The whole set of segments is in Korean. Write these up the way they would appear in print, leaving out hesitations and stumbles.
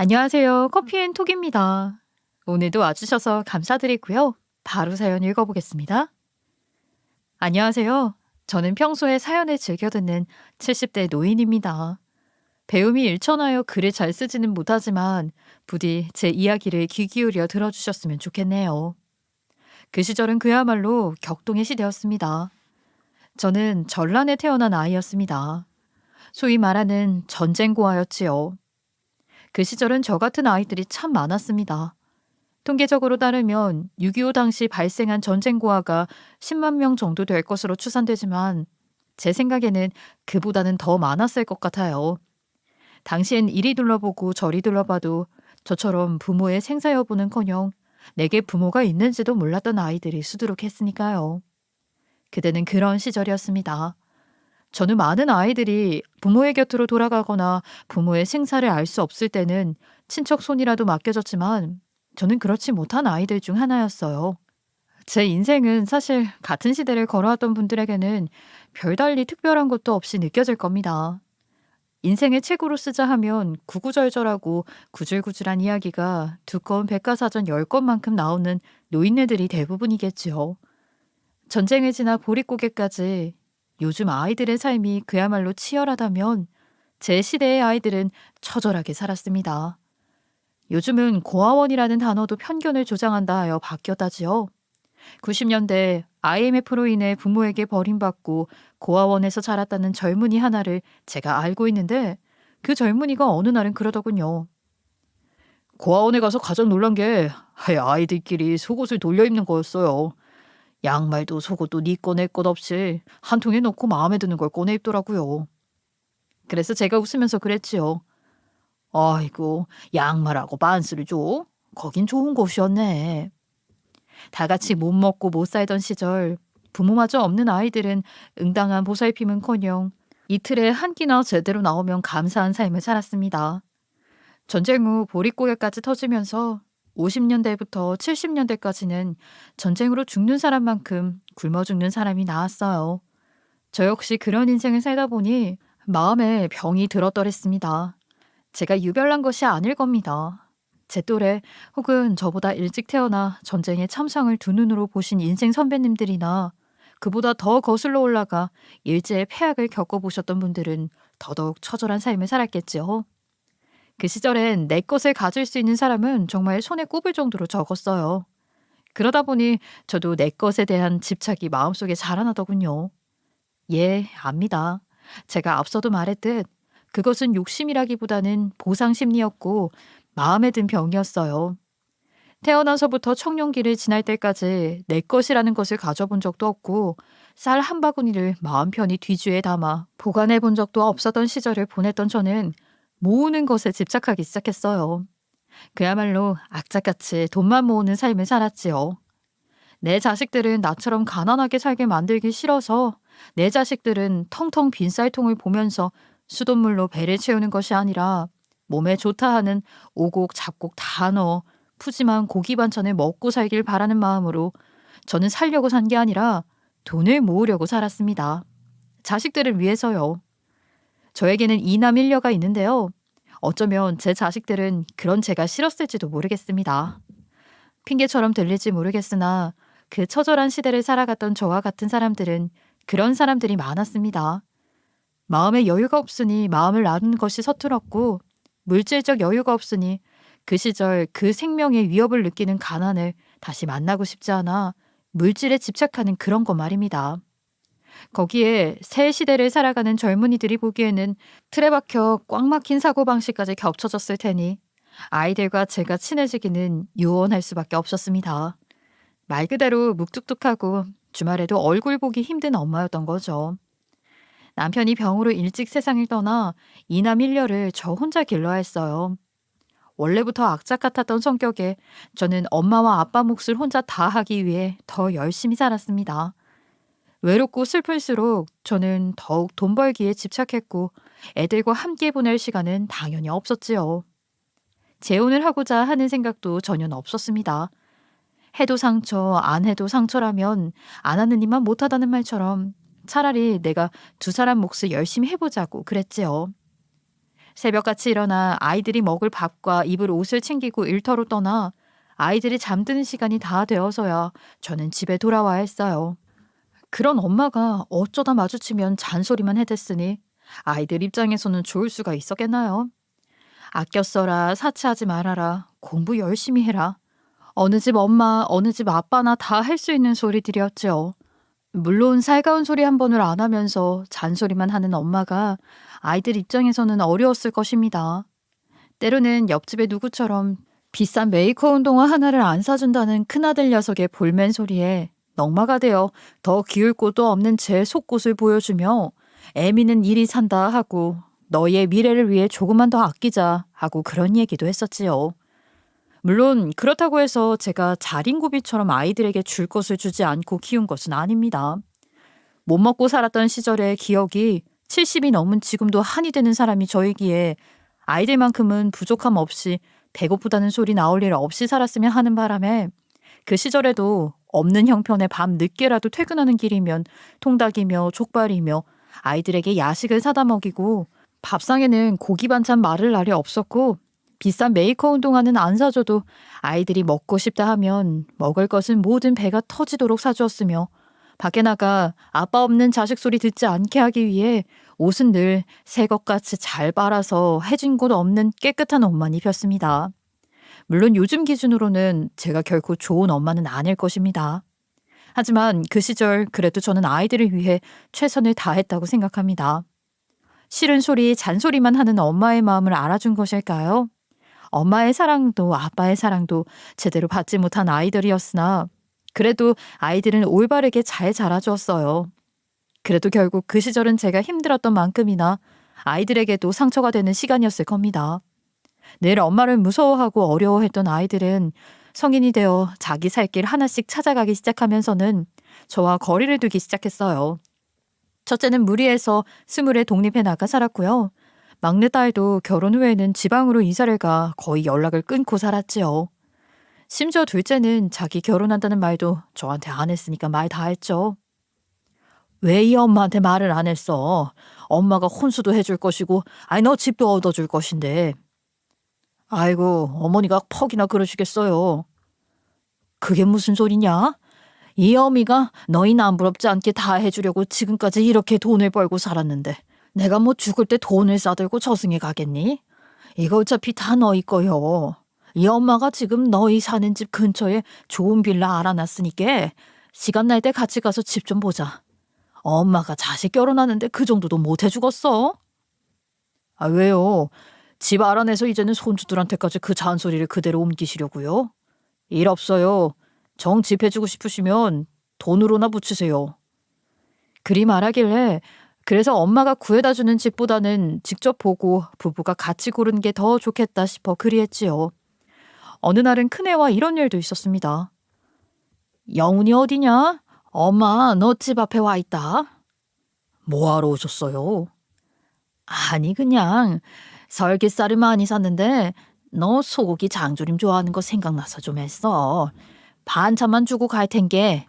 안녕하세요. 커피앤톡입니다. 오늘도 와주셔서 감사드리고요. 바로 사연 읽어보겠습니다. 안녕하세요. 저는 평소에 사연을 즐겨 듣는 70대 노인입니다. 배움이 일천하여 글을 잘 쓰지는 못하지만 부디 제 이야기를 귀 기울여 들어주셨으면 좋겠네요. 그 시절은 그야말로 격동의 시대였습니다. 저는 전란에 태어난 아이였습니다. 소위 말하는 전쟁고아였지요. 그 시절은 저 같은 아이들이 참 많았습니다. 통계적으로 따르면 6.25 당시 발생한 전쟁고아가 10만 명 정도 될 것으로 추산되지만 제 생각에는 그보다는 더 많았을 것 같아요. 당시엔 이리 둘러보고 저리 둘러봐도 저처럼 부모의 생사 여부는커녕 내게 부모가 있는지도 몰랐던 아이들이 수두룩했으니까요. 그때는 그런 시절이었습니다. 저는 많은 아이들이 부모의 곁으로 돌아가거나 부모의 생사를 알 수 없을 때는 친척 손이라도 맡겨졌지만 저는 그렇지 못한 아이들 중 하나였어요. 제 인생은 사실 같은 시대를 걸어왔던 분들에게는 별달리 특별한 것도 없이 느껴질 겁니다. 인생의 책으로 쓰자 하면 구구절절하고 구질구질한 이야기가 두꺼운 백과사전 10권만큼 나오는 노인네들이 대부분이겠지요. 전쟁을 지나 보릿고개까지 요즘 아이들의 삶이 그야말로 치열하다면 제 시대의 아이들은 처절하게 살았습니다. 요즘은 고아원이라는 단어도 편견을 조장한다 하여 바뀌었다지요. 90년대 IMF로 인해 부모에게 버림받고 고아원에서 자랐다는 젊은이 하나를 제가 알고 있는데 그 젊은이가 어느 날은 그러더군요. 고아원에 가서 가장 놀란 게 아이들끼리 속옷을 돌려 입는 거였어요. 양말도 속옷도 네 거 내 것 없이 한 통에 넣고 마음에 드는 걸 꺼내 입더라고요. 그래서 제가 웃으면서 그랬지요. 아이고, 양말하고 반스를 줘? 거긴 좋은 곳이었네. 다 같이 못 먹고 못 살던 시절 부모마저 없는 아이들은 응당한 보살핌은커녕 이틀에 한 끼나 제대로 나오면 감사한 삶을 살았습니다. 전쟁 후 보릿고개까지 터지면서 50년대부터 70년대까지는 전쟁으로 죽는 사람만큼 굶어 죽는 사람이 나왔어요. 저 역시 그런 인생을 살다 보니 마음에 병이 들었더랬습니다. 제가 유별난 것이 아닐 겁니다. 제 또래 혹은 저보다 일찍 태어나 전쟁의 참상을 두 눈으로 보신 인생 선배님들이나 그보다 더 거슬러 올라가 일제의 폐악을 겪어보셨던 분들은 더더욱 처절한 삶을 살았겠지요. 그 시절엔 내 것을 가질 수 있는 사람은 정말 손에 꼽을 정도로 적었어요. 그러다 보니 저도 내 것에 대한 집착이 마음속에 자라나더군요. 예, 압니다. 제가 앞서도 말했듯 그것은 욕심이라기보다는 보상 심리였고 마음에 든 병이었어요. 태어나서부터 청년기를 지날 때까지 내 것이라는 것을 가져본 적도 없고 쌀 한 바구니를 마음 편히 뒤주에 담아 보관해 본 적도 없었던 시절을 보냈던 저는 모으는 것에 집착하기 시작했어요. 그야말로 악착같이 돈만 모으는 삶을 살았지요. 내 자식들은 나처럼 가난하게 살게 만들기 싫어서 내 자식들은 텅텅 빈 쌀통을 보면서 수돗물로 배를 채우는 것이 아니라 몸에 좋다 하는 오곡 잡곡 다 넣어 푸짐한 고기 반찬을 먹고 살길 바라는 마음으로 저는 살려고 산 게 아니라 돈을 모으려고 살았습니다. 자식들을 위해서요. 저에게는 이남 일녀가 있는데요. 어쩌면 제 자식들은 그런 제가 싫었을지도 모르겠습니다. 핑계처럼 들릴지 모르겠으나 그 처절한 시대를 살아갔던 저와 같은 사람들은 그런 사람들이 많았습니다. 마음에 여유가 없으니 마음을 나누는 것이 서툴었고 물질적 여유가 없으니 그 시절 그 생명의 위협을 느끼는 가난을 다시 만나고 싶지 않아 물질에 집착하는 그런 거 말입니다. 거기에 새 시대를 살아가는 젊은이들이 보기에는 틀에 박혀 꽉 막힌 사고방식까지 겹쳐졌을 테니 아이들과 제가 친해지기는 요원할 수밖에 없었습니다. 말 그대로 묵뚝뚝하고 주말에도 얼굴 보기 힘든 엄마였던 거죠. 남편이 병으로 일찍 세상을 떠나 이남 일녀를 저 혼자 길러야 했어요. 원래부터 악착 같았던 성격에 저는 엄마와 아빠 몫을 혼자 다 하기 위해 더 열심히 살았습니다. 외롭고 슬플수록 저는 더욱 돈 벌기에 집착했고 애들과 함께 보낼 시간은 당연히 없었지요. 재혼을 하고자 하는 생각도 전혀 없었습니다. 해도 상처, 안 해도 상처라면 안 하는 일만 못하다는 말처럼 차라리 내가 두 사람 몫을 열심히 해보자고 그랬지요. 새벽같이 일어나 아이들이 먹을 밥과 입을 옷을 챙기고 일터로 떠나 아이들이 잠드는 시간이 다 되어서야 저는 집에 돌아와야 했어요. 그런 엄마가 어쩌다 마주치면 잔소리만 해댔으니 아이들 입장에서는 좋을 수가 있었겠나요? 아껴 써라, 사치하지 말아라, 공부 열심히 해라. 어느 집 엄마, 어느 집 아빠나 다 할 수 있는 소리들이었죠. 물론 살가운 소리 한 번을 안 하면서 잔소리만 하는 엄마가 아이들 입장에서는 어려웠을 것입니다. 때로는 옆집의 누구처럼 비싼 메이커 운동화 하나를 안 사준다는 큰아들 녀석의 볼멘 소리에 넉마가 되어 더 기울 곳도 없는 제 속곳을 보여주며 애미는 이리 산다 하고 너희의 미래를 위해 조금만 더 아끼자 하고 그런 얘기도 했었지요. 물론 그렇다고 해서 제가 자린고비처럼 아이들에게 줄 것을 주지 않고 키운 것은 아닙니다. 못 먹고 살았던 시절의 기억이 70이 넘은 지금도 한이 되는 사람이 저이기에 아이들만큼은 부족함 없이 배고프다는 소리 나올 일 없이 살았으면 하는 바람에 그 시절에도 없는 형편에 밤 늦게라도 퇴근하는 길이면 통닭이며 족발이며 아이들에게 야식을 사다 먹이고 밥상에는 고기 반찬 마를 날이 없었고 비싼 메이커 운동화는 안 사줘도 아이들이 먹고 싶다 하면 먹을 것은 모든 배가 터지도록 사주었으며 밖에 나가 아빠 없는 자식 소리 듣지 않게 하기 위해 옷은 늘 새 것같이 잘 빨아서 해진 곳 없는 깨끗한 옷만 입혔습니다. 물론 요즘 기준으로는 제가 결코 좋은 엄마는 아닐 것입니다. 하지만 그 시절 그래도 저는 아이들을 위해 최선을 다했다고 생각합니다. 싫은 소리, 잔소리만 하는 엄마의 마음을 알아준 것일까요? 엄마의 사랑도 아빠의 사랑도 제대로 받지 못한 아이들이었으나 그래도 아이들은 올바르게 잘 자라주었어요. 그래도 결국 그 시절은 제가 힘들었던 만큼이나 아이들에게도 상처가 되는 시간이었을 겁니다. 늘 엄마를 무서워하고 어려워했던 아이들은 성인이 되어 자기 살 길 하나씩 찾아가기 시작하면서는 저와 거리를 두기 시작했어요. 첫째는 무리해서 20에 독립해 나가 살았고요. 막내딸도 결혼 후에는 지방으로 이사를 가 거의 연락을 끊고 살았지요. 심지어 둘째는 자기 결혼한다는 말도 저한테 안 했으니까 말 다 했죠. 왜 이 엄마한테 말을 안 했어? 엄마가 혼수도 해줄 것이고 아니 너 집도 얻어줄 것인데. 아이고 어머니가 퍽이나 그러시겠어요. 그게 무슨 소리냐? 이 어미가 너희 남부럽지 않게 다 해주려고 지금까지 이렇게 돈을 벌고 살았는데 내가 뭐 죽을 때 돈을 싸들고 저승에 가겠니? 이거 어차피 다 너희 거요. 이 엄마가 지금 너희 사는 집 근처에 좋은 빌라 알아놨으니까 시간 날 때 같이 가서 집 좀 보자. 엄마가 자식 결혼하는데 그 정도도 못 해주겠어? 아 왜요? 집 알아내서 이제는 손주들한테까지 그 잔소리를 그대로 옮기시려고요? 일 없어요. 정 집해주고 싶으시면 돈으로나 붙이세요. 그리 말하길래 그래서 엄마가 구해다 주는 집보다는 직접 보고 부부가 같이 고른 게 더 좋겠다 싶어 그리했지요. 어느 날은 큰애와 이런 일도 있었습니다. 영훈이 어디냐? 엄마 너 집 앞에 와 있다. 뭐하러 오셨어요? 아니 그냥 설기살을 많이 샀는데 너 소고기 장조림 좋아하는 거 생각나서 좀 했어. 반찬만 주고 갈 텐게.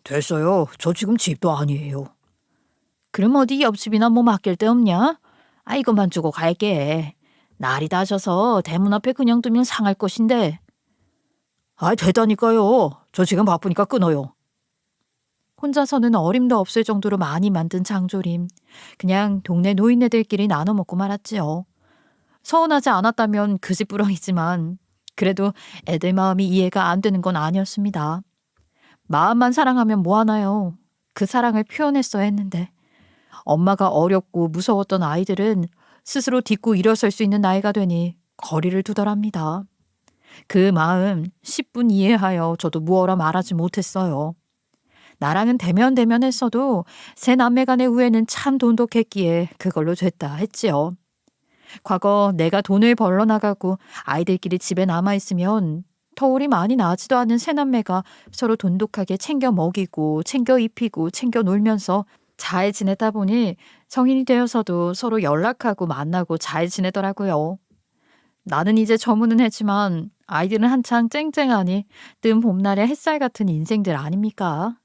됐어요. 저 지금 집도 아니에요. 그럼 어디 옆집이나 뭐 맡길 데 없냐? 아 이것만 주고 갈게. 날이 다셔서 대문 앞에 그냥 두면 상할 것인데. 아 되다니까요. 저 지금 바쁘니까 끊어요. 혼자서는 어림도 없을 정도로 많이 만든 장조림. 그냥 동네 노인네들끼리 나눠 먹고 말았지요. 서운하지 않았다면 그 집부렁이지만 그래도 애들 마음이 이해가 안 되는 건 아니었습니다. 마음만 사랑하면 뭐하나요? 그 사랑을 표현했어야 했는데 엄마가 어렵고 무서웠던 아이들은 스스로 딛고 일어설 수 있는 나이가 되니 거리를 두더랍니다. 그 마음 10분 이해하여 저도 무어라 말하지 못했어요. 나랑은 대면했어도 세 남매 간의 우애는 참 돈독했기에 그걸로 됐다 했지요. 과거 내가 돈을 벌러 나가고 아이들끼리 집에 남아있으면 터울이 많이 나지도 않은 세 남매가 서로 돈독하게 챙겨 먹이고 챙겨 입히고 챙겨 놀면서 잘 지내다 보니 성인이 되어서도 서로 연락하고 만나고 잘 지내더라고요. 나는 이제 저무는 했지만 아이들은 한창 쨍쨍하니 뜬 봄날의 햇살 같은 인생들 아닙니까?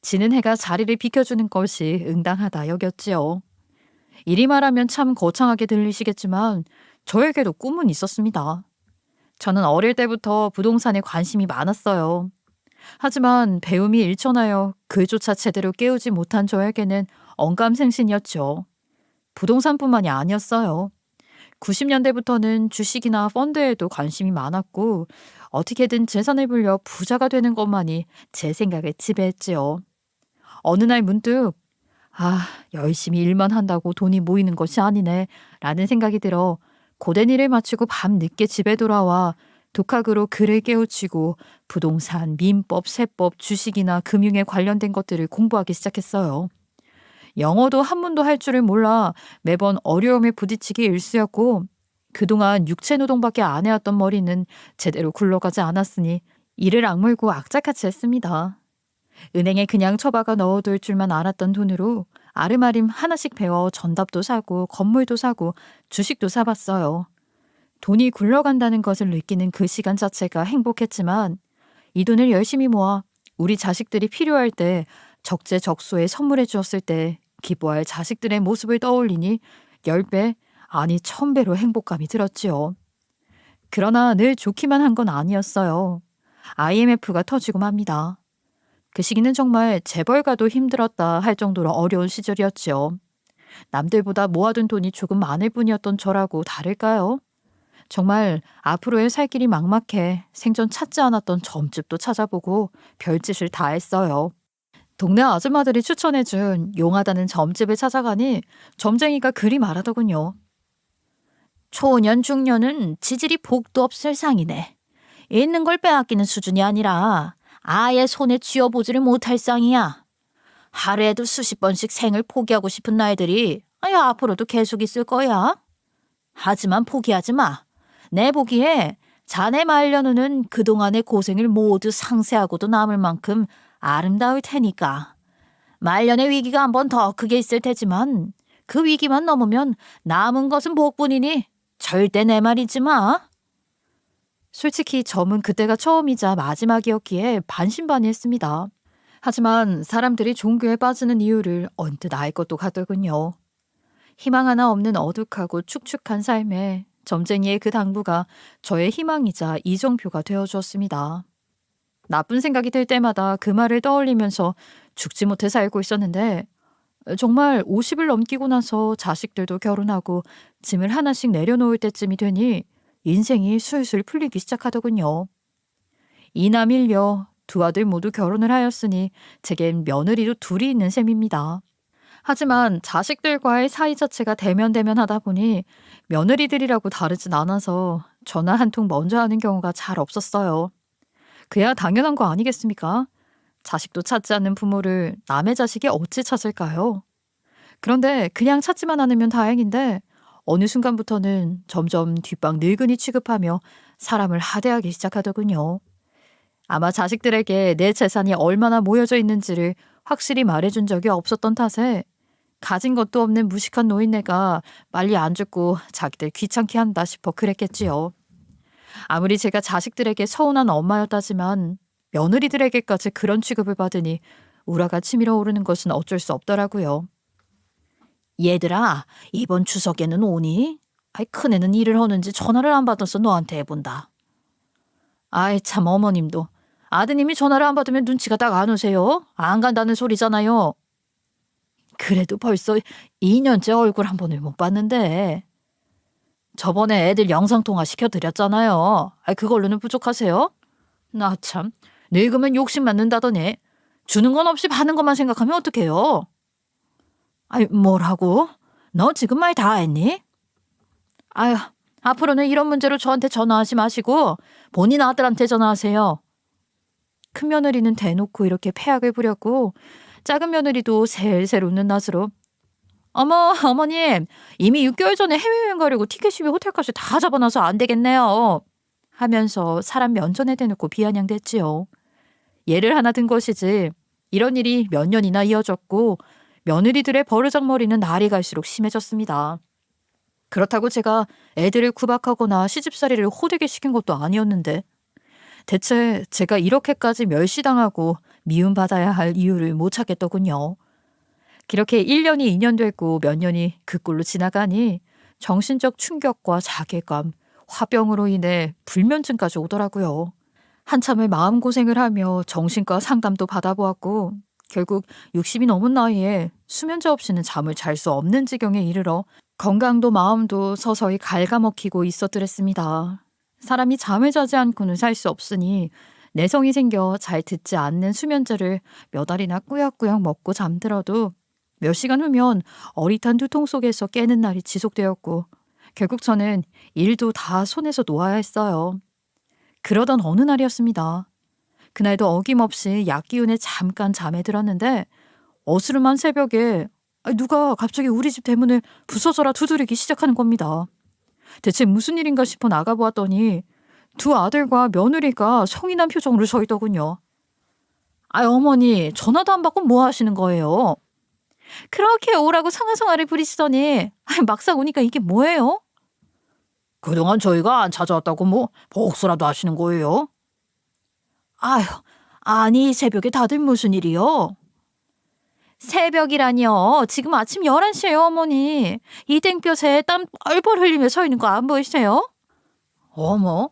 지는 해가 자리를 비켜주는 것이 응당하다 여겼지요. 이리 말하면 참 거창하게 들리시겠지만 저에게도 꿈은 있었습니다. 저는 어릴 때부터 부동산에 관심이 많았어요. 하지만 배움이 일천하여 그조차 제대로 깨우지 못한 저에게는 언감생신이었죠. 부동산뿐만이 아니었어요. 90년대부터는 주식이나 펀드에도 관심이 많았고 어떻게든 재산을 불려 부자가 되는 것만이 제 생각을 지배했지요. 어느 날 문득 열심히 일만 한다고 돈이 모이는 것이 아니네 라는 생각이 들어 고된 일을 마치고 밤 늦게 집에 돌아와 독학으로 글을 깨우치고 부동산, 민법, 세법, 주식이나 금융에 관련된 것들을 공부하기 시작했어요. 영어도 한문도 할 줄을 몰라 매번 어려움에 부딪히기 일쑤였고 그동안 육체노동밖에 안 해왔던 머리는 제대로 굴러가지 않았으니 이를 악물고 악착같이 했습니다. 은행에 그냥 처박아 넣어둘 줄만 알았던 돈으로 아름아름 하나씩 배워 전답도 사고 건물도 사고 주식도 사봤어요. 돈이 굴러간다는 것을 느끼는 그 시간 자체가 행복했지만 이 돈을 열심히 모아 우리 자식들이 필요할 때 적재적소에 선물해 주었을 때 기뻐할 자식들의 모습을 떠올리니 10배, 아니 1000배로 행복감이 들었지요. 그러나 늘 좋기만 한 건 아니었어요. IMF가 터지고 맙니다. 그 시기는 정말 재벌가도 힘들었다 할 정도로 어려운 시절이었지요. 남들보다 모아둔 돈이 조금 많을 뿐이었던 저라고 다를까요? 정말 앞으로의 살 길이 막막해 생전 찾지 않았던 점집도 찾아보고 별짓을 다 했어요. 동네 아줌마들이 추천해준 용하다는 점집을 찾아가니 점쟁이가 그리 말하더군요. 초년 중년은 지질이 복도 없을 상이네. 있는 걸 빼앗기는 수준이 아니라 아예 손에 쥐어보지를 못할 상이야. 하루에도 수십 번씩 생을 포기하고 싶은 날들이 앞으로도 계속 있을 거야. 하지만 포기하지 마. 내 보기에 자네 말년우는 그동안의 고생을 모두 상쇄하고도 남을 만큼 아름다울 테니까. 말년의 위기가 한 번 더 크게 있을 테지만 그 위기만 넘으면 남은 것은 복뿐이니 절대 내 말 잊지 마. 솔직히 점은 그때가 처음이자 마지막이었기에 반신반의했습니다. 하지만 사람들이 종교에 빠지는 이유를 언뜻 알 것도 같더군요. 희망 하나 없는 어둑하고 축축한 삶에 점쟁이의 그 당부가 저의 희망이자 이정표가 되어주었습니다. 나쁜 생각이 들 때마다 그 말을 떠올리면서 죽지 못해 살고 있었는데 정말 50을 넘기고 나서 자식들도 결혼하고 짐을 하나씩 내려놓을 때쯤이 되니 인생이 술술 풀리기 시작하더군요. 이남 일녀 두 아들 모두 결혼을 하였으니 제겐 며느리도 둘이 있는 셈입니다. 하지만 자식들과의 사이 자체가 대면대면하다 보니 며느리들이라고 다르진 않아서 전화 한 통 먼저 하는 경우가 잘 없었어요. 그야 당연한 거 아니겠습니까? 자식도 찾지 않는 부모를 남의 자식이 어찌 찾을까요? 그런데 그냥 찾지만 않으면 다행인데 어느 순간부터는 점점 뒷방 늙은이 취급하며 사람을 하대하기 시작하더군요. 아마 자식들에게 내 재산이 얼마나 모여져 있는지를 확실히 말해준 적이 없었던 탓에 가진 것도 없는 무식한 노인네가 빨리 안 죽고 자기들 귀찮게 한다 싶어 그랬겠지요. 아무리 제가 자식들에게 서운한 엄마였다지만 며느리들에게까지 그런 취급을 받으니 우라가 치밀어 오르는 것은 어쩔 수 없더라고요. 얘들아, 이번 추석에는 오니? 큰애는 일을 하는지 전화를 안 받아서 너한테 해본다. 참 어머님도 아드님이 전화를 안 받으면 눈치가 딱 안 오세요? 안 간다는 소리잖아요. 그래도 벌써 2년째 얼굴 한 번을 못 봤는데. 저번에 애들 영상통화 시켜드렸잖아요. 그걸로는 부족하세요? 나 참, 늙으면 욕심 맞는다더니 주는 건 없이 받는 것만 생각하면 어떡해요? 뭐라고? 너 지금 말 다 했니? 앞으로는 이런 문제로 저한테 전화하지 마시고 본인 아들한테 전화하세요. 큰 며느리는 대놓고 이렇게 패악을 부렸고 작은 며느리도 새슬 웃는 낯으로 어머님, 이미 6개월 전에 해외여행 가려고 티켓이며 호텔값을 다 잡아놔서 안 되겠네요. 하면서 사람 면전에 대놓고 비아냥댔지요. 예를 하나 든 것이지 이런 일이 몇 년이나 이어졌고 며느리들의 버르장머리는 날이 갈수록 심해졌습니다. 그렇다고 제가 애들을 구박하거나 시집살이를 호되게 시킨 것도 아니었는데 대체 제가 이렇게까지 멸시당하고 미움받아야 할 이유를 못 찾겠더군요. 그렇게 1년이 2년 되고 몇 년이 그 꼴로 지나가니 정신적 충격과 자괴감, 화병으로 인해 불면증까지 오더라고요. 한참을 마음고생을 하며 정신과 상담도 받아보았고 결국 60이 넘은 나이에 수면제 없이는 잠을 잘 수 없는 지경에 이르러 건강도 마음도 서서히 갉아먹히고 있었더랬습니다. 사람이 잠을 자지 않고는 살 수 없으니 내성이 생겨 잘 듣지 않는 수면제를 몇 알이나 꾸역꾸역 먹고 잠들어도 몇 시간 후면 어릿한 두통 속에서 깨는 날이 지속되었고 결국 저는 일도 다 손에서 놓아야 했어요. 그러던 어느 날이었습니다. 그날도 어김없이 약 기운에 잠깐 잠에 들었는데 어스름한 새벽에 누가 갑자기 우리 집 대문을 부서져라 두드리기 시작하는 겁니다. 대체 무슨 일인가 싶어 나가보았더니 두 아들과 며느리가 성이 난 표정으로 서 있더군요. 어머니 전화도 안 받고 뭐 하시는 거예요? 그렇게 오라고 성아성아를 부리시더니 막상 오니까 이게 뭐예요? 그동안 저희가 안 찾아왔다고 뭐 복수라도 하시는 거예요? 아휴, 아니 새벽에 다들 무슨 일이요? 새벽이라니요. 지금 아침 11시에요, 어머니. 이 땡볕에 땀 뻘뻘 흘리며 서 있는 거 안 보이세요? 어머,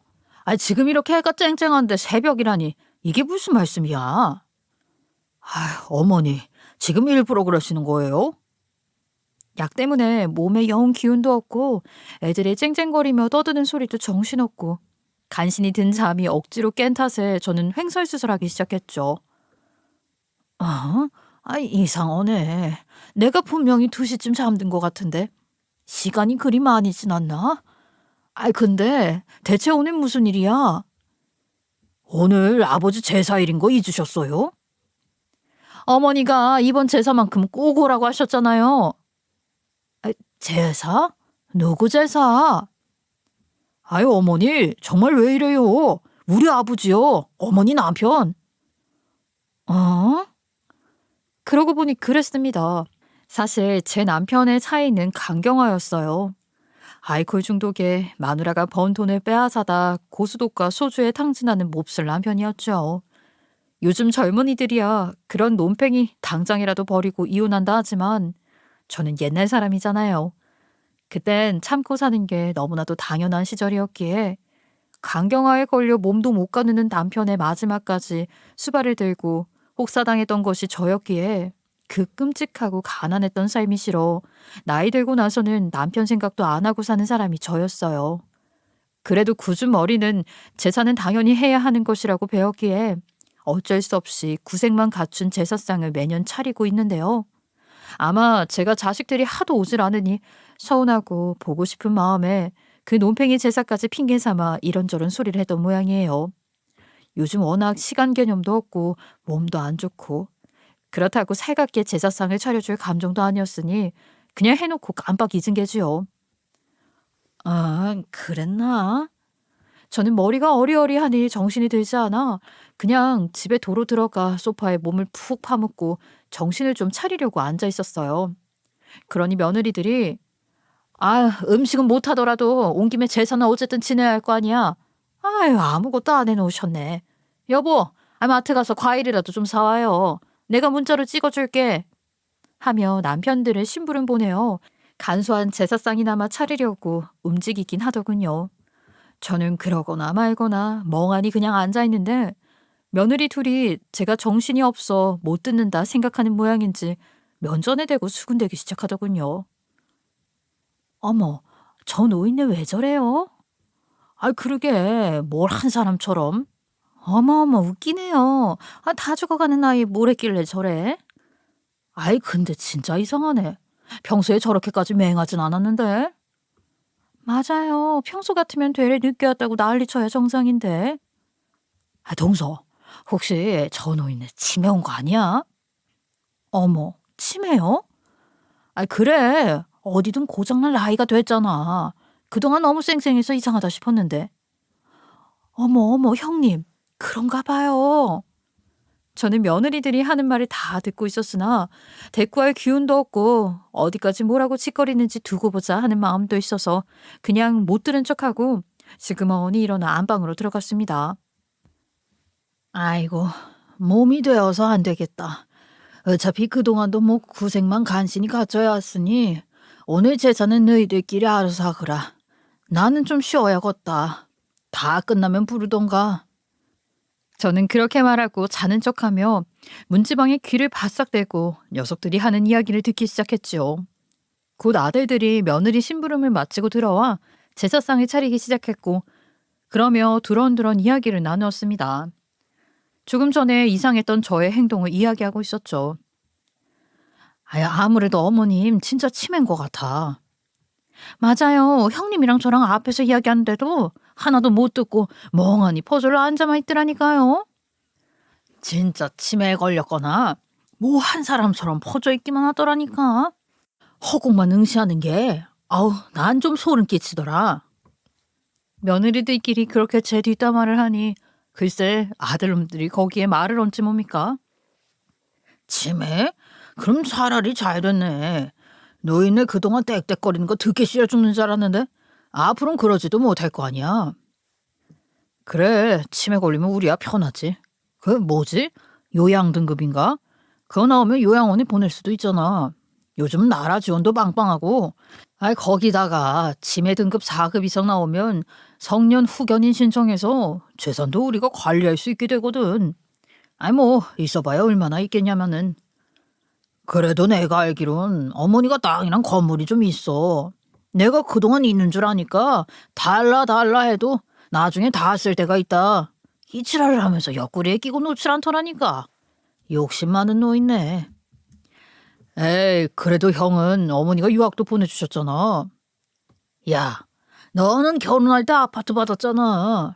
지금 이렇게 해가 쨍쨍한데 새벽이라니 이게 무슨 말씀이야? 어머니, 지금 일부러 그러시는 거예요? 약 때문에 몸에 영 기운도 없고 애들이 쨍쨍거리며 떠드는 소리도 정신없고 간신히 든 잠이 억지로 깬 탓에 저는 횡설수설하기 시작했죠. 이상하네. 내가 분명히 2시쯤 잠든 것 같은데 시간이 그리 많이 지났나? 근데 대체 오늘 무슨 일이야? 오늘 아버지 제사일인 거 잊으셨어요? 어머니가 이번 제사만큼 꼭 오라고 하셨잖아요. 제사? 누구 제사? 어머니 정말 왜 이래요? 우리 아버지요. 어머니 남편. 그러고 보니 그랬습니다. 사실 제 남편의 차이는 강경하였어요. 알코올 중독에 마누라가 번 돈을 빼앗아다 고수독과 소주에 탕진하는 몹쓸 남편이었죠. 요즘 젊은이들이야 그런 논팽이 당장이라도 버리고 이혼한다 하지만 저는 옛날 사람이잖아요. 그땐 참고 사는 게 너무나도 당연한 시절이었기에 강경화에 걸려 몸도 못 가누는 남편의 마지막까지 수발을 들고 혹사당했던 것이 저였기에 그 끔찍하고 가난했던 삶이 싫어 나이 들고 나서는 남편 생각도 안 하고 사는 사람이 저였어요. 그래도 굳은 머리는 제사는 당연히 해야 하는 것이라고 배웠기에 어쩔 수 없이 구색만 갖춘 제사상을 매년 차리고 있는데요. 아마 제가 자식들이 하도 오질 않으니 서운하고 보고 싶은 마음에 그 논팽이 제사까지 핑계 삼아 이런저런 소리를 했던 모양이에요. 요즘 워낙 시간 개념도 없고 몸도 안 좋고 그렇다고 살갑게 제사상을 차려줄 감정도 아니었으니 그냥 해놓고 깜빡 잊은 게지요. 그랬나? 저는 머리가 어리어리하니 정신이 들지 않아 그냥 집에 도로 들어가 소파에 몸을 푹 파묻고 정신을 좀 차리려고 앉아 있었어요. 그러니 며느리들이 음식은 못하더라도 온 김에 제사는 어쨌든 지내야 할 거 아니야. 아무것도 안 해놓으셨네. 여보, 마트 가서 과일이라도 좀 사와요. 내가 문자로 찍어줄게. 하며 남편들을 심부름 보내어 간소한 제사상이나마 차리려고 움직이긴 하더군요. 저는 그러거나 말거나 멍하니 그냥 앉아있는데 며느리 둘이 제가 정신이 없어 못 듣는다 생각하는 모양인지 면전에 대고 수군대기 시작하더군요. 어머, 저 노인네 왜 저래요? 그러게 뭘 한 사람처럼. 어머 웃기네요. 다 죽어가는 나이에 뭘 했길래 저래? 근데 진짜 이상하네. 평소에 저렇게까지 맹하진 않았는데. 맞아요. 평소 같으면 되레 늦게 왔다고 난리쳐야 정상인데. 동서, 혹시 저 노인네 치매 온 거 아니야? 어머, 치매요? 그래. 어디든 고장날 나이가 됐잖아. 그동안 너무 쌩쌩해서 이상하다 싶었는데. 어머, 형님. 그런가 봐요. 저는 며느리들이 하는 말을 다 듣고 있었으나 대꾸할 기운도 없고 어디까지 뭐라고 짓거리는지 두고 보자 하는 마음도 있어서 그냥 못 들은 척하고 지그머니 일어나 안방으로 들어갔습니다. 아이고, 몸이 되어서 안 되겠다. 어차피 그동안도 뭐 고생만 간신히 갖춰야 했으니 오늘 제사는 너희들끼리 알아서 하거라. 나는 좀 쉬어야겠다. 다 끝나면 부르던가. 저는 그렇게 말하고 자는 척하며 문지방에 귀를 바싹 대고 녀석들이 하는 이야기를 듣기 시작했지요. 곧 아들들이 며느리 심부름을 마치고 들어와 제사상을 차리기 시작했고 그러며 두런두런 이야기를 나누었습니다. 조금 전에 이상했던 저의 행동을 이야기하고 있었죠. 아무래도 어머님 진짜 치매인 것 같아. 맞아요. 형님이랑 저랑 앞에서 이야기하는데도 하나도 못 듣고 멍하니 퍼즐로 앉아만 있더라니까요. 진짜 치매에 걸렸거나 뭐 한 사람처럼 퍼져 있기만 하더라니까. 허공만 응시하는 게 난 좀 소름 끼치더라. 며느리들끼리 그렇게 제 뒷담화를 하니 글쎄 아들놈들이 거기에 말을 얹지 뭡니까? 치매? 그럼 차라리 잘 됐네. 노인네 그동안 떽떽거리는 거 듣기 싫어 죽는 줄 알았는데 앞으로는 그러지도 못할 거 아니야. 그래, 치매 걸리면 우리야 편하지. 그 뭐지? 요양 등급인가? 그거 나오면 요양원에 보낼 수도 있잖아. 요즘 나라 지원도 빵빵하고. 거기다가 치매 등급 4급 이상 나오면 성년 후견인 신청해서 재산도 우리가 관리할 수 있게 되거든. 뭐 있어봐야 얼마나 있겠냐면은. 그래도 내가 알기론 어머니가 땅이랑 건물이 좀 있어. 내가 그동안 있는 줄 아니까 달라 해도 나중에 다 쓸 때가 있다. 이치라를 하면서 옆구리에 끼고 놓질 않더라니까. 욕심 많은 노인네. 에이, 그래도 형은 어머니가 유학도 보내주셨잖아. 야, 너는 결혼할 때 아파트 받았잖아.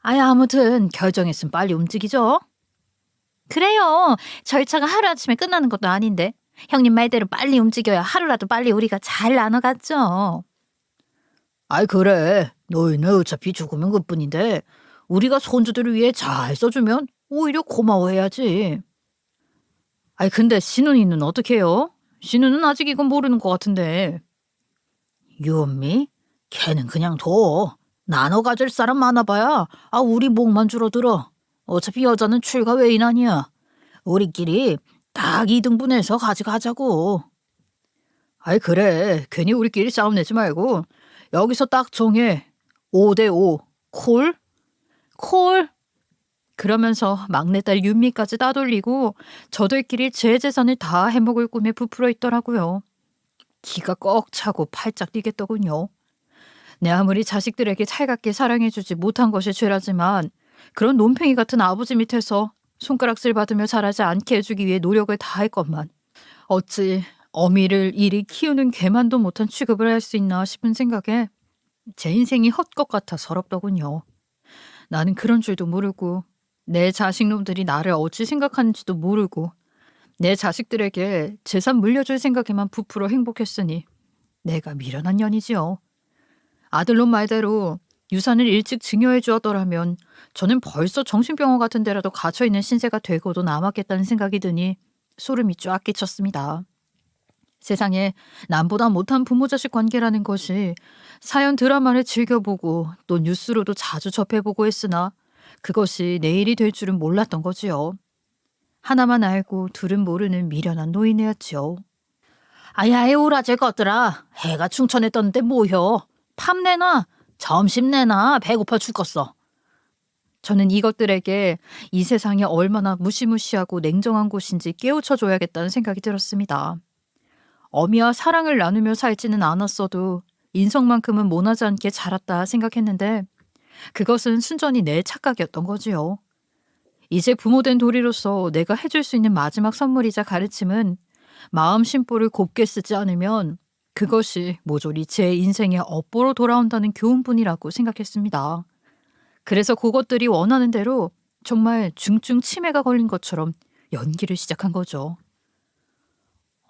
아무튼 결정했으면 빨리 움직이죠. 그래요. 절차가 하루아침에 끝나는 것도 아닌데 형님 말대로 빨리 움직여야 하루라도 빨리 우리가 잘 나눠갔죠. 그래. 노인은 어차피 죽으면 그뿐인데 우리가 손주들을 위해 잘 써주면 오히려 고마워해야지. 근데 신우이는 어떻게 해요? 신우는 아직 이건 모르는 것 같은데. 유언미? 걔는 그냥 둬. 나눠 가질 사람 많아봐야 우리 목만 줄어들어. 어차피 여자는 출가 외인 아니야. 우리끼리 딱 2등분해서 가져가자고. 그래. 괜히 우리끼리 싸움 내지 말고 여기서 딱 정해. 5대5. 콜? 콜? 그러면서 막내딸 윤미까지 따돌리고 저들끼리 제 재산을 다 해먹을 꿈에 부풀어 있더라고요. 기가 꺽 차고 팔짝 뛰겠더군요. 내 아무리 자식들에게 살갑게 사랑해주지 못한 것이 죄라지만 그런 논팽이 같은 아버지 밑에서 손가락질 받으며 자라지 않게 해주기 위해 노력을 다했건만 어찌 어미를 이리 키우는 개만도 못한 취급을 할 수 있나 싶은 생각에 제 인생이 헛것 같아 서럽더군요. 나는 그런 줄도 모르고 내 자식놈들이 나를 어찌 생각하는지도 모르고 내 자식들에게 재산 물려줄 생각에만 부풀어 행복했으니 내가 미련한 년이지요. 아들놈 말대로 유산을 일찍 증여해 주었더라면 저는 벌써 정신병원 같은 데라도 갇혀있는 신세가 되고도 남았겠다는 생각이 드니 소름이 쫙 끼쳤습니다. 세상에 남보다 못한 부모 자식 관계라는 것이 사연 드라마를 즐겨보고 또 뉴스로도 자주 접해보고 했으나 그것이 내일이 될 줄은 몰랐던 거지요. 하나만 알고 둘은 모르는 미련한 노인이었지요. 아야에 오라질 것들아. 해가 충천에 떴는데 뭐여. 밥 내놔. 점심 내놔. 배고파 죽겠어. 저는 이것들에게 이 세상이 얼마나 무시무시하고 냉정한 곳인지 깨우쳐줘야겠다는 생각이 들었습니다. 어미와 사랑을 나누며 살지는 않았어도 인성만큼은 모나지 않게 자랐다 생각했는데 그것은 순전히 내 착각이었던 거지요. 이제 부모된 도리로서 내가 해줄 수 있는 마지막 선물이자 가르침은 마음 심보를 곱게 쓰지 않으면 그것이 모조리 제 인생의 업보로 돌아온다는 교훈뿐이라고 생각했습니다. 그래서 그것들이 원하는 대로 정말 중증 치매가 걸린 것처럼 연기를 시작한 거죠.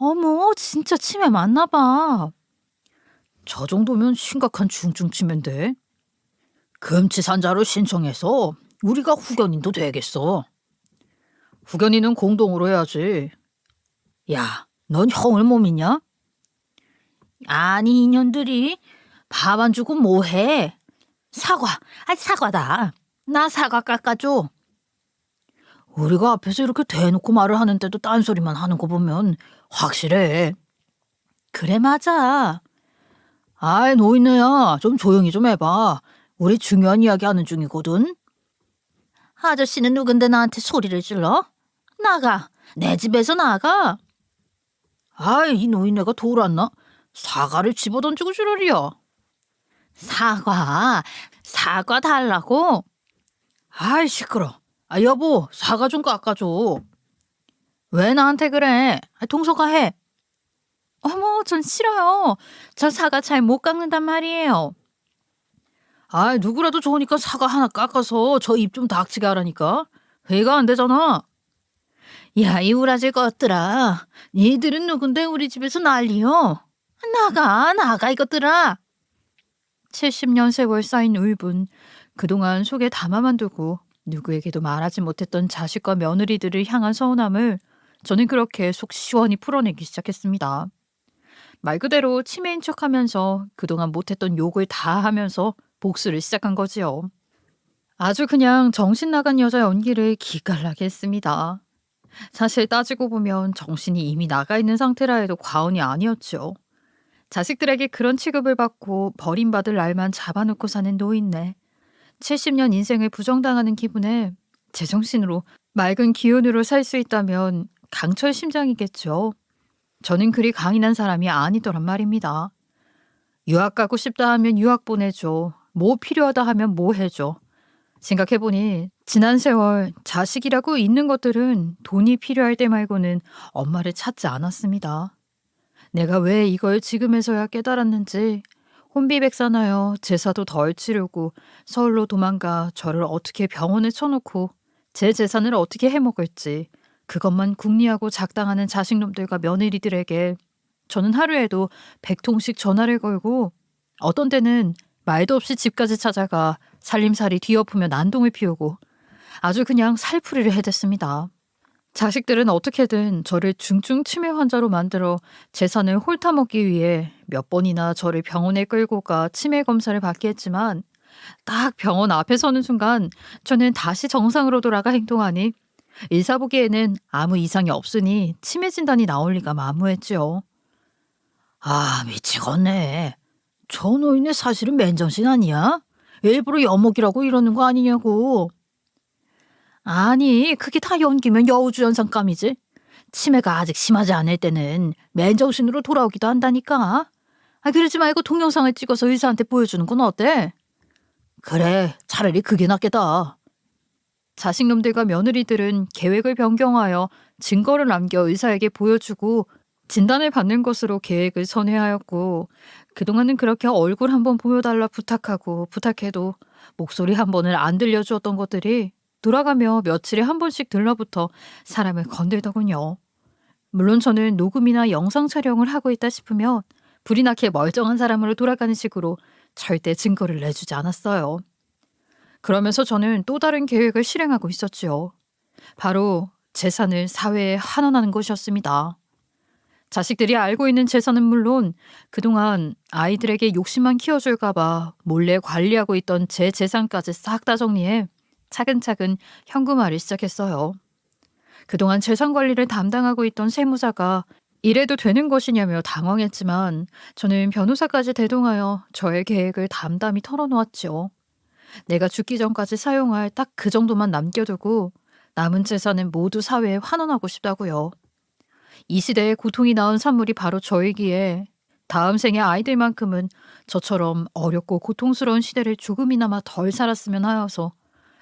어머, 진짜 치매 맞나 봐. 저 정도면 심각한 중증 치매인데. 금치산자로 신청해서 우리가 후견인도 되겠어. 후견인은 공동으로 해야지. 야, 넌 형을 못 믿냐? 아니, 이년들이 밥 안 주고 뭐 해? 사과, 사과다. 나 사과 깎아줘. 우리가 앞에서 이렇게 대놓고 말을 하는데도 딴소리만 하는 거 보면 확실해. 그래, 맞아. 아이, 노인네야. 좀 조용히 좀 해봐. 우리 중요한 이야기 하는 중이거든. 아저씨는 누군데 나한테 소리를 질러? 나가. 내 집에서 나가. 아이, 이 노인네가 돌았나? 사과를 집어던지고 지랄이야. 사과 달라고? 아이, 시끄러. 아, 여보, 사과 좀 깎아줘. 왜 나한테 그래? 동서가 해. 어머, 전 싫어요. 저 사과 잘 못 깎는단 말이에요. 아, 누구라도 좋으니까 사과 하나 깎아서 저 입 좀 닥치게 하라니까. 회의가 안 되잖아. 야, 이 우라질 것들아. 니들은 누군데 우리 집에서 난리요? 나가 이것들아. 70년 세월 쌓인 울분. 그동안 속에 담아만 두고 누구에게도 말하지 못했던 자식과 며느리들을 향한 서운함을 저는 그렇게 속 시원히 풀어내기 시작했습니다. 말 그대로 치매인 척하면서 그동안 못했던 욕을 다 하면서 복수를 시작한 거지요. 아주 그냥 정신 나간 여자 연기를 기깔나게 했습니다. 사실 따지고 보면 정신이 이미 나가 있는 상태라 해도 과언이 아니었죠. 자식들에게 그런 취급을 받고 버림받을 날만 잡아놓고 사는 노인네. 70년 인생을 부정당하는 기분에 제정신으로 맑은 기운으로 살 수 있다면 강철 심장이겠죠. 저는 그리 강인한 사람이 아니더란 말입니다. 유학 가고 싶다 하면 유학 보내줘. 뭐 필요하다 하면 뭐 해줘. 생각해보니 지난 세월 자식이라고 있는 것들은 돈이 필요할 때 말고는 엄마를 찾지 않았습니다. 내가 왜 이걸 지금에서야 깨달았는지 혼비백산하여 제사도 덜 치르고 서울로 도망가 저를 어떻게 병원에 쳐놓고 제 재산을 어떻게 해먹을지 그것만 궁리하고 작당하는 자식놈들과 며느리들에게 저는 하루에도 100통씩 전화를 걸고 어떤 때는 말도 없이 집까지 찾아가 살림살이 뒤엎으며 난동을 피우고 아주 그냥 살풀이를 해댔습니다. 자식들은 어떻게든 저를 중증 치매 환자로 만들어 재산을 홀타먹기 위해 몇 번이나 저를 병원에 끌고 가 치매 검사를 받게 했지만 딱 병원 앞에 서는 순간 저는 다시 정상으로 돌아가 행동하니 의사 보기에는 아무 이상이 없으니 치매 진단이 나올 리가 만무했지요. 아, 미치겠네. 저 노인네 사실은 맨정신 아니야? 일부러 여목이라고 이러는 거 아니냐고. 아니, 그게 다 연기면 여우주연상감이지. 치매가 아직 심하지 않을 때는 맨정신으로 돌아오기도 한다니까. 아, 그러지 말고 동영상을 찍어서 의사한테 보여주는 건 어때? 그래, 차라리 그게 낫겠다. 자식놈들과 며느리들은 계획을 변경하여 증거를 남겨 의사에게 보여주고 진단을 받는 것으로 계획을 선회하였고 그동안은 그렇게 얼굴 한번 보여달라 부탁해도 목소리 한 번을 안 들려주었던 것들이 돌아가며 며칠에 한 번씩 들러붙어 사람을 건들더군요. 물론 저는 녹음이나 영상 촬영을 하고 있다 싶으면 불이 나게 멀쩡한 사람으로 돌아가는 식으로 절대 증거를 내주지 않았어요. 그러면서 저는 또 다른 계획을 실행하고 있었지요. 바로 재산을 사회에 환원하는 것이었습니다. 자식들이 알고 있는 재산은 물론 그동안 아이들에게 욕심만 키워줄까봐 몰래 관리하고 있던 제 재산까지 싹 다 정리해 차근차근 현금화를 시작했어요. 그동안 재산 관리를 담당하고 있던 세무사가 이래도 되는 것이냐며 당황했지만 저는 변호사까지 대동하여 저의 계획을 담담히 털어놓았죠. 내가 죽기 전까지 사용할 딱 그 정도만 남겨두고 남은 재산은 모두 사회에 환원하고 싶다고요. 이 시대에 고통이 낳은 산물이 바로 저이기에 다음 생의 아이들만큼은 저처럼 어렵고 고통스러운 시대를 조금이나마 덜 살았으면 하여서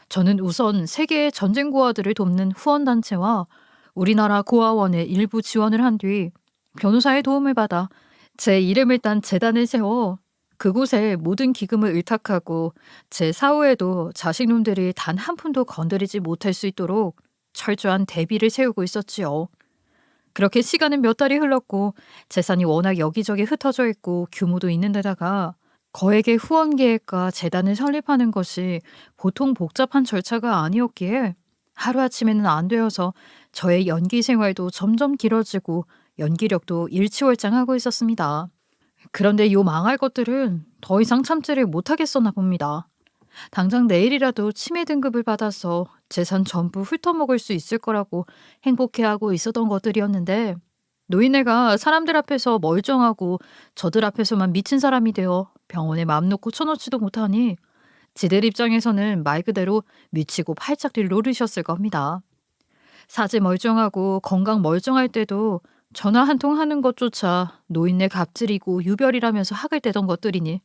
저는 우선 세계의 전쟁 고아들을 돕는 후원단체와 우리나라 고아원에 일부 지원을 한 뒤 변호사의 도움을 받아 제 이름을 딴 재단을 세워 그곳에 모든 기금을 의탁하고 제 사후에도 자식놈들이 단 한 푼도 건드리지 못할 수 있도록 철저한 대비를 세우고 있었지요. 그렇게 시간은 몇 달이 흘렀고 재산이 워낙 여기저기 흩어져 있고 규모도 있는 데다가 거액의 후원 계획과 재단을 설립하는 것이 보통 복잡한 절차가 아니었기에 하루아침에는 안 되어서 저의 연기 생활도 점점 길어지고 연기력도 일치월장하고 있었습니다. 그런데 요 망할 것들은 더 이상 참지를 못하겠었나 봅니다. 당장 내일이라도 치매 등급을 받아서 재산 전부 훑어먹을 수 있을 거라고 행복해하고 있었던 것들이었는데 노인네가 사람들 앞에서 멀쩡하고 저들 앞에서만 미친 사람이 되어 병원에 맘 놓고 쳐놓지도 못하니 지들 입장에서는 말 그대로 미치고 팔짝 뛸 노릇이었을 겁니다. 사지 멀쩡하고 건강 멀쩡할 때도 전화 한 통 하는 것조차 노인네 갑질이고 유별이라면서 학을 떼던 것들이니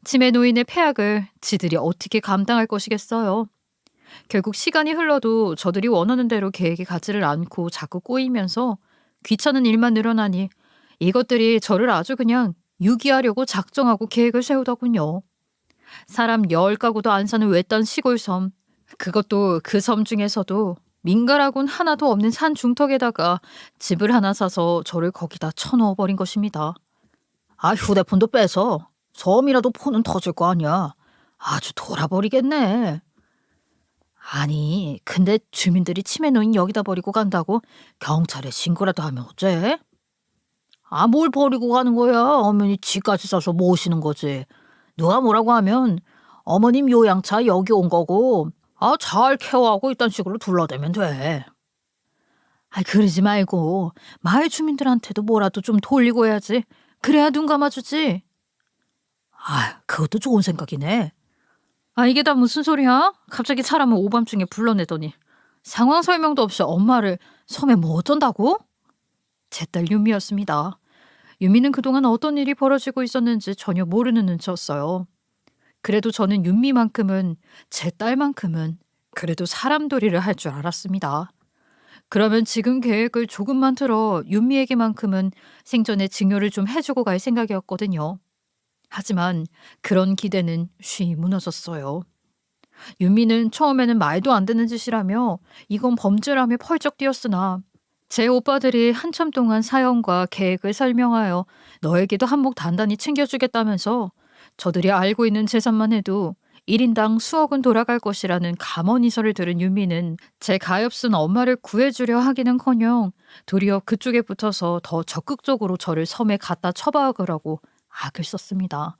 치매 노인의 폐악을 지들이 어떻게 감당할 것이겠어요. 결국 시간이 흘러도 저들이 원하는 대로 계획이 가지를 않고 자꾸 꼬이면서 귀찮은 일만 늘어나니 이것들이 저를 아주 그냥 유기하려고 작정하고 계획을 세우더군요. 사람 10가구도 안 사는 외딴 시골섬, 그것도 그 섬 중에서도 민가라곤 하나도 없는 산 중턱에다가 집을 하나 사서 저를 거기다 쳐넣어버린 것입니다. 아, 휴대폰도 빼서 섬이라도 폰은 터질 거 아니야. 아주 돌아버리겠네. 아니, 근데 주민들이 치매 노인 여기다 버리고 간다고 경찰에 신고라도 하면 어째? 아, 뭘 버리고 가는 거야? 어머니 집까지 싸서 모시는 거지. 누가 뭐라고 하면 어머님 요양차 여기 온 거고, 아, 잘 케어하고 이딴 식으로 둘러대면 돼. 아, 그러지 말고 마을 주민들한테도 뭐라도 좀 돌리고 해야지. 그래야 눈 감아주지. 아, 그것도 좋은 생각이네. 아, 이게 다 무슨 소리야? 갑자기 사람을 오밤중에 불러내더니 상황 설명도 없이 엄마를 섬에 뭐 어쩐다고? 제 딸 유미였습니다. 유미는 그동안 어떤 일이 벌어지고 있었는지 전혀 모르는 눈치였어요. 그래도 저는 윤미만큼은 제 딸만큼은 그래도 사람돌이를 할 줄 알았습니다. 그러면 지금 계획을 조금만 틀어 윤미에게만큼은 생전에 증여를 좀 해주고 갈 생각이었거든요. 하지만 그런 기대는 쉬이 무너졌어요. 윤미는 처음에는 말도 안 되는 짓이라며 이건 범죄라며 펄쩍 뛰었으나 제 오빠들이 한참 동안 사연과 계획을 설명하여 너에게도 한몫 단단히 챙겨주겠다면서 저들이 알고 있는 재산만 해도 1인당 수억은 돌아갈 것이라는 감언이설을 들은 윤미는 제 가엾은 엄마를 구해주려 하기는커녕 도리어 그쪽에 붙어서 더 적극적으로 저를 섬에 갖다 처박으라고 악을 썼습니다.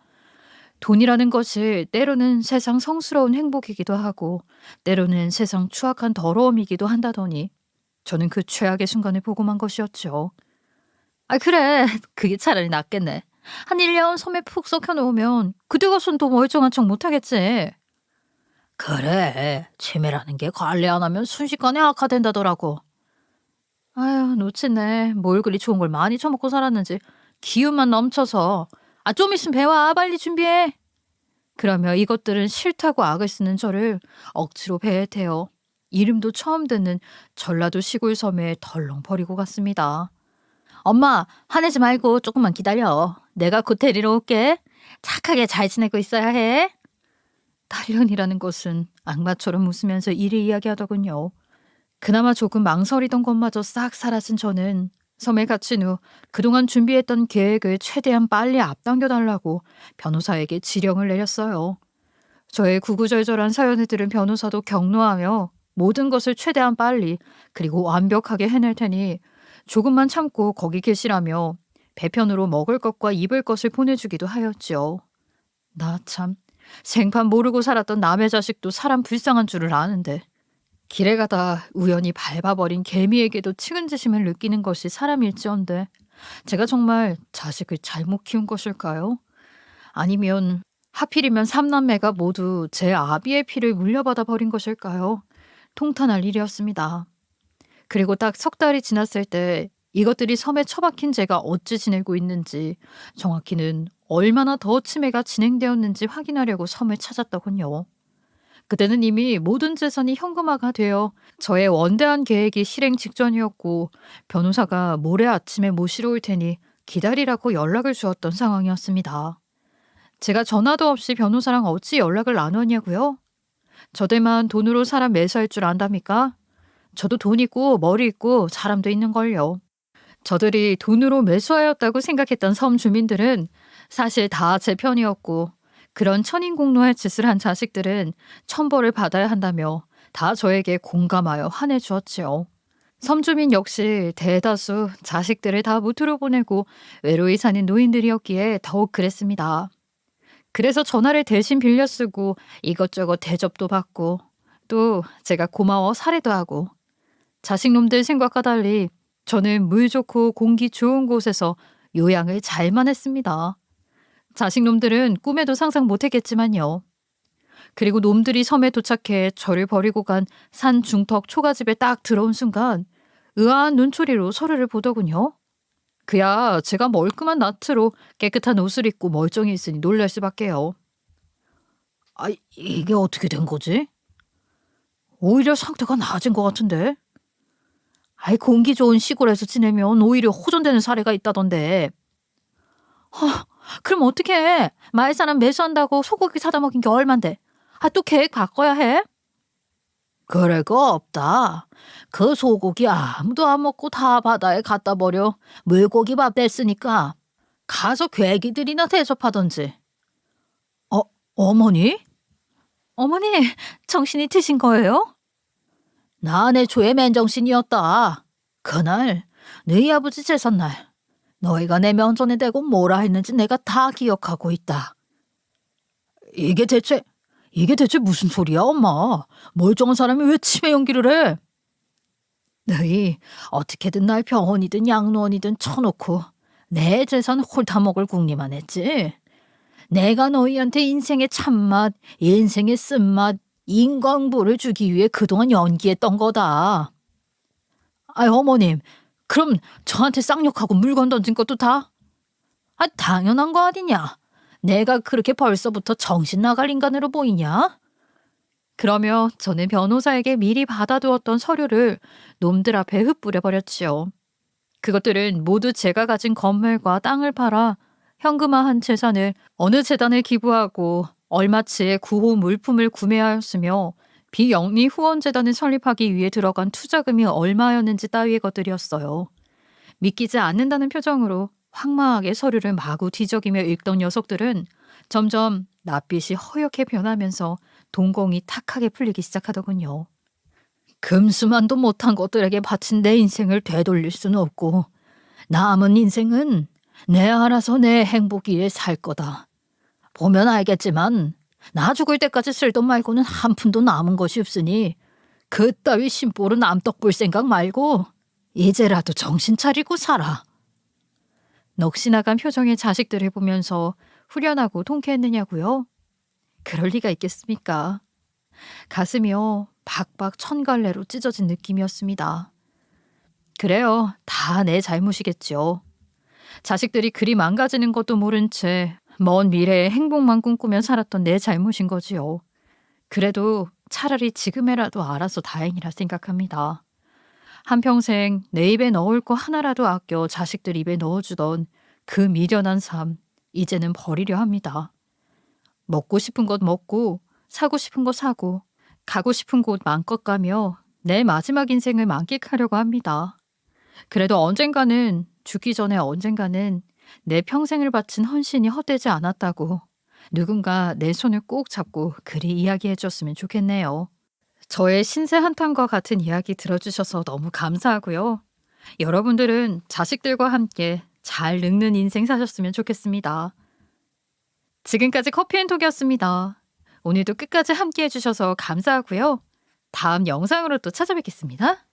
돈이라는 것이 때로는 세상 성스러운 행복이기도 하고 때로는 세상 추악한 더러움이기도 한다더니 저는 그 최악의 순간을 보고만 것이었죠. 아, 그래, 그게 차라리 낫겠네. 한 1년 섬에 푹 썩혀놓으면 그때 가서는 또 멀쩡한 척 못하겠지. 그래, 치매라는 게 관리 안 하면 순식간에 악화된다더라고. 아휴, 놓치네. 뭘 그리 좋은 걸 많이 처먹고 살았는지 기운만 넘쳐서. 아, 좀 있으면 배와. 빨리 준비해. 그러며 이것들은 싫다고 악을 쓰는 저를 억지로 배에 태워 이름도 처음 듣는 전라도 시골 섬에 덜렁 버리고 갔습니다. 엄마, 화내지 말고 조금만 기다려. 내가 곧 데리러 올게. 착하게 잘 지내고 있어야 해. 딸년이라는 것은 악마처럼 웃으면서 일을 이야기하더군요. 그나마 조금 망설이던 것마저 싹 사라진 저는 섬에 갇힌 후 그동안 준비했던 계획을 최대한 빨리 앞당겨달라고 변호사에게 지령을 내렸어요. 저의 구구절절한 사연을 들은 변호사도 격노하며 모든 것을 최대한 빨리 그리고 완벽하게 해낼 테니 조금만 참고 거기 계시라며 배편으로 먹을 것과 입을 것을 보내주기도 하였지요. 나 참 생판 모르고 살았던 남의 자식도 사람 불쌍한 줄을 아는데 길에 가다 우연히 밟아버린 개미에게도 측은지심을 느끼는 것이 사람일지언데 제가 정말 자식을 잘못 키운 것일까요? 아니면 하필이면 삼남매가 모두 제 아비의 피를 물려받아 버린 것일까요? 통탄할 일이었습니다. 그리고 딱 석 달이 지났을 때 이것들이 섬에 처박힌 제가 어찌 지내고 있는지 정확히는 얼마나 더 치매가 진행되었는지 확인하려고 섬을 찾았더군요. 그때는 이미 모든 재산이 현금화가 되어 저의 원대한 계획이 실행 직전이었고 변호사가 모레 아침에 모시러 올 테니 기다리라고 연락을 주었던 상황이었습니다. 제가 전화도 없이 변호사랑 어찌 연락을 나눴냐고요? 저들만 돈으로 사람 매수할 줄 안답니까? 저도 돈 있고 머리 있고 사람도 있는걸요. 저들이 돈으로 매수하였다고 생각했던 섬 주민들은 사실 다 제 편이었고 그런 천인공노할 짓을 한 자식들은 천벌을 받아야 한다며 다 저에게 공감하여 화내주었지요. 섬주민 역시 대다수 자식들을 다 무트로 보내고 외로이 사는 노인들이었기에 더욱 그랬습니다. 그래서 전화를 대신 빌려 쓰고 이것저것 대접도 받고 또 제가 고마워 사례도 하고 자식놈들 생각과 달리 저는 물 좋고 공기 좋은 곳에서 요양을 잘만 했습니다. 자식놈들은 꿈에도 상상 못했겠지만요. 그리고 놈들이 섬에 도착해 저를 버리고 간 산 중턱 초가집에 딱 들어온 순간 의아한 눈초리로 서로를 보더군요. 그야 제가 멀끔한 나트로 깨끗한 옷을 입고 멀쩡히 있으니 놀랄 수밖에요. 아, 이게 어떻게 된 거지? 오히려 상태가 나아진 것 같은데. 아이, 공기 좋은 시골에서 지내면 오히려 호전되는 사례가 있다던데. 그럼 어떡해. 마을 사람 매수한다고 소고기 사다 먹인 게 얼만데. 또 계획 바꿔야 해? 그럴 거 없다. 그 소고기 아무도 안 먹고 다 바다에 갖다 버려 물고기 밥 됐으니까 가서 괴기들이나 대접하던지. 어머니? 어머니, 정신이 드신 거예요? 나 애초에 맨정신이었다. 그날 너희 아버지 제삿날 너희가 내 면전에 대고 뭐라 했는지 내가 다 기억하고 있다. 이게 대체 무슨 소리야, 엄마? 멀쩡한 사람이 왜 치매 연기를 해? 너희 어떻게든 날 병원이든 양로원이든 쳐놓고 내 재산 홀타먹을 궁리만 했지. 내가 너희한테 인생의 참맛, 인생의 쓴맛, 인광보를 주기 위해 그동안 연기했던 거다. 어머님, 그럼 저한테 쌍욕하고 물건 던진 것도 다? 당연한 거 아니냐. 내가 그렇게 벌써부터 정신 나갈 인간으로 보이냐? 그러며 저는 변호사에게 미리 받아두었던 서류를 놈들 앞에 흩뿌려 버렸지요. 그것들은 모두 제가 가진 건물과 땅을 팔아 현금화한 재산을 어느 재단에 기부하고 얼마치의 구호 물품을 구매하였으며 비영리 후원재단을 설립하기 위해 들어간 투자금이 얼마였는지 따위의 것들이었어요. 믿기지 않는다는 표정으로 황망하게 서류를 마구 뒤적이며 읽던 녀석들은 점점 낯빛이 허옇게 변하면서 동공이 탁하게 풀리기 시작하더군요. 금수만도 못한 것들에게 바친 내 인생을 되돌릴 수는 없고 남은 인생은 내 알아서 내 행복 위에 살 거다. 보면 알겠지만 나 죽을 때까지 쓸 돈 말고는 한 푼도 남은 것이 없으니 그따위 심보로 남떡 볼 생각 말고 이제라도 정신 차리고 살아. 넋이 나간 표정의 자식들을 보면서 후련하고 통쾌했느냐고요? 그럴 리가 있겠습니까? 가슴이요 박박 천갈래로 찢어진 느낌이었습니다. 그래요, 다 내 잘못이겠죠. 자식들이 그리 망가지는 것도 모른 채 먼 미래의 행복만 꿈꾸며 살았던 내 잘못인 거지요. 그래도 차라리 지금에라도 알아서 다행이라 생각합니다. 한평생 내 입에 넣을 거 하나라도 아껴 자식들 입에 넣어주던 그 미련한 삶, 이제는 버리려 합니다. 먹고 싶은 것 먹고 사고 싶은 거 사고 가고 싶은 곳 마음껏 가며 내 마지막 인생을 만끽하려고 합니다. 그래도 언젠가는, 죽기 전에 언젠가는 내 평생을 바친 헌신이 헛되지 않았다고 누군가 내 손을 꼭 잡고 그리 이야기해 줬으면 좋겠네요. 저의 신세 한탄과 같은 이야기 들어주셔서 너무 감사하고요. 여러분들은 자식들과 함께 잘 늙는 인생 사셨으면 좋겠습니다. 지금까지 커피앤톡이었습니다. 오늘도 끝까지 함께 해주셔서 감사하고요. 다음 영상으로 또 찾아뵙겠습니다.